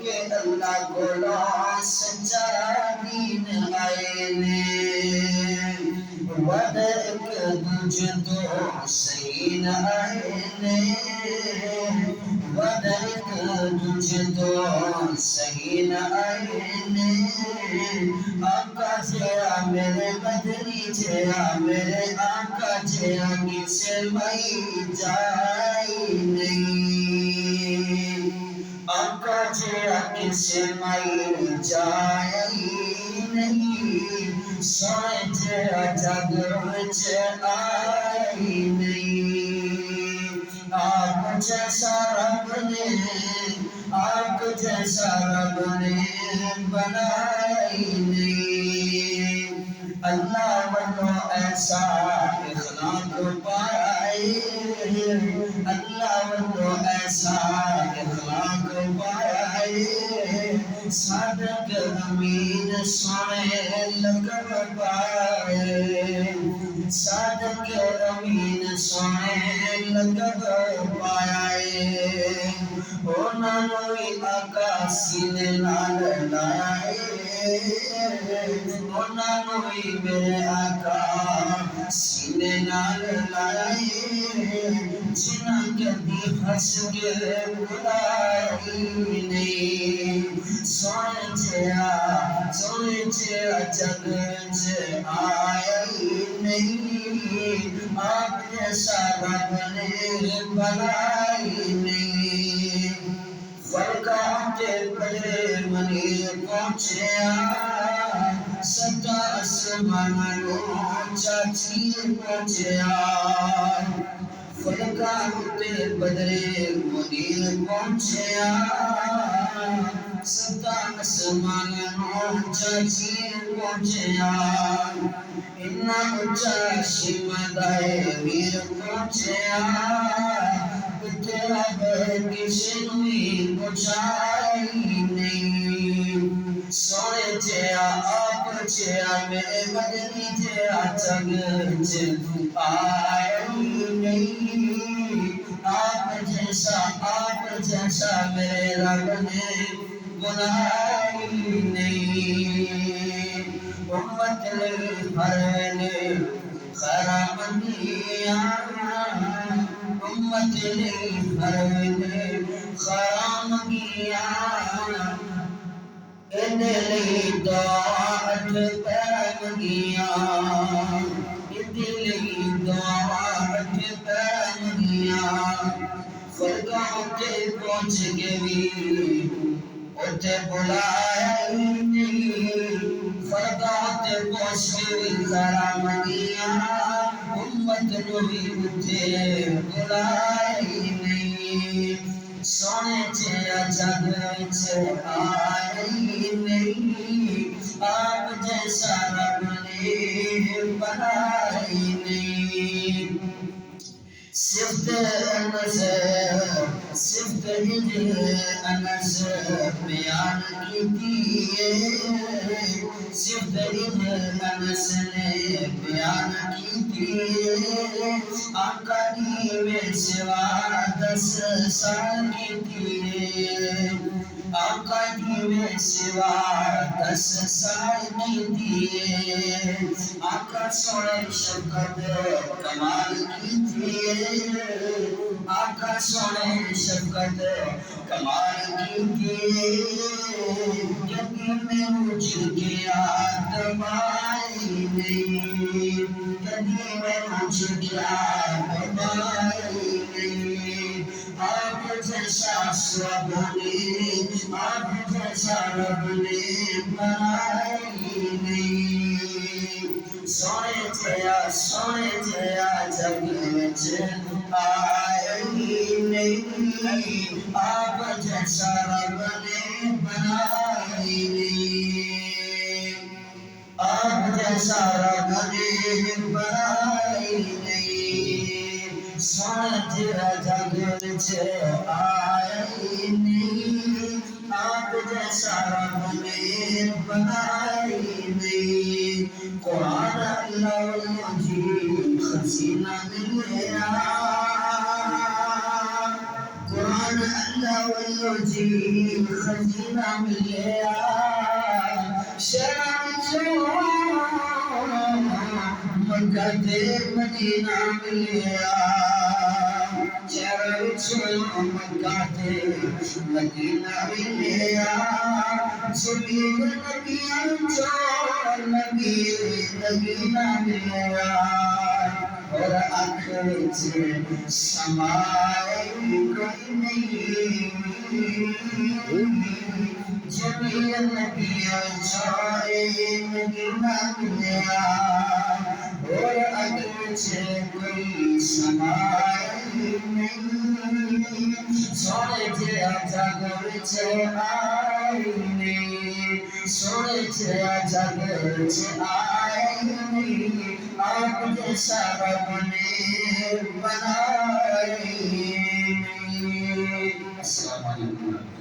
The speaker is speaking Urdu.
کہ اللہ کو سچا دین آئے نے وعدہ ایک دوجے تو صحیح نہ آئے نے وعدہ ایک دوجے تو صحیح نہ آئے نے آقا جیا میرے بدری جیا میرے آقا جیا کسے مئی جائی نہیں آقا جیا کسے مئی جائی نہیں سوئے جیا جگ وچ آئی نہیں آپ جیسا رب نے آپ جیسا رب نے بنائی نہیں اللہ والو ایسا اخلاق پائے اللہ والو ایسا اخلاق پائے صادق امین سونے لقب پائے صادق امین سونے لقب پائے انہوں نے آقا سینے نال لائے انہوں نے میرے آقا سینے نال لائے جنہ کدی ہس کے بلائی نہیں سونے جیا جگ وچ آئی نہیں آپ جیسا رب نے بنائی نہیں فرقہ تے بڑے منی پہنچیا ستا آسمانوں چاچی پہنچیا فرقہ تے بدرے منیر پہنچیا ستا آسمانوں چاچی پہنچیا اتنا اچھا شمدائے ویر پہنچیا تیرا کسی نوی پہنچائی نہیں سونے جیا آپ جیا میرے مدنی جیا جگ وچ آئی نہیں آپ جیسا میرے رب نے بنائی نہیں امت نے ہر نے خرامندیاں امت نے ہر نے خرامندیاں ادھے لئی دعات پیمگیاں ادھے لئی دعات پیمگیاں فرقوں تے پہنچ کے بھی اتے بلایا نہیں فرقوں تے پہنچ کے بھی خرامندیاں امت نو بھی اتے بلائی نہیں سونے جیا جگ وچ آئی نہیں آپ جیسا رب نے بنائی نہیں صفت انس انس بیان کی صفت انس نے بیان کی آقا کی میں سوا 10 سال کی آقا کی میں سوا 10 سال کی آقا سونے شفقت کمال کی آقا سونے شفقت کمال کی کبھی میں مجھ گیا دبائی نہیں کبھی میں مجھ گیا دبائی نہیں آپ جیسا سب نے آپ جیسا رب نے بنائی نہیں سونے جیا جگ وچ آئی نہیں آپ جیسا رب نے بنائی نہیں آپ جیسا رب نے بنائی نہیں سونے جیا جگ وچ آئی نہیں آپ جیسا رب نے بنائی نہیں قرآن اللہ والمجید خزینہ ملیا قرآن اللہ واللو جی خزینہ ملیا شرم جو مکہ تے مدینہ ملیا شرم جو مکہ تے مدینہ ملیا زمین نبیان جو نبی مدینہ ملیا اور آخر سے سمائے کوئی نہیں جمیل نبیان جو مدینہ ملیا اور آخر سے کوئی سمائے نہیں سونے تھے جاگر چھے آئینے سونے تھے جاگر چھے آئینے آپ جیسا رب نے بنائی. السلام علیکم.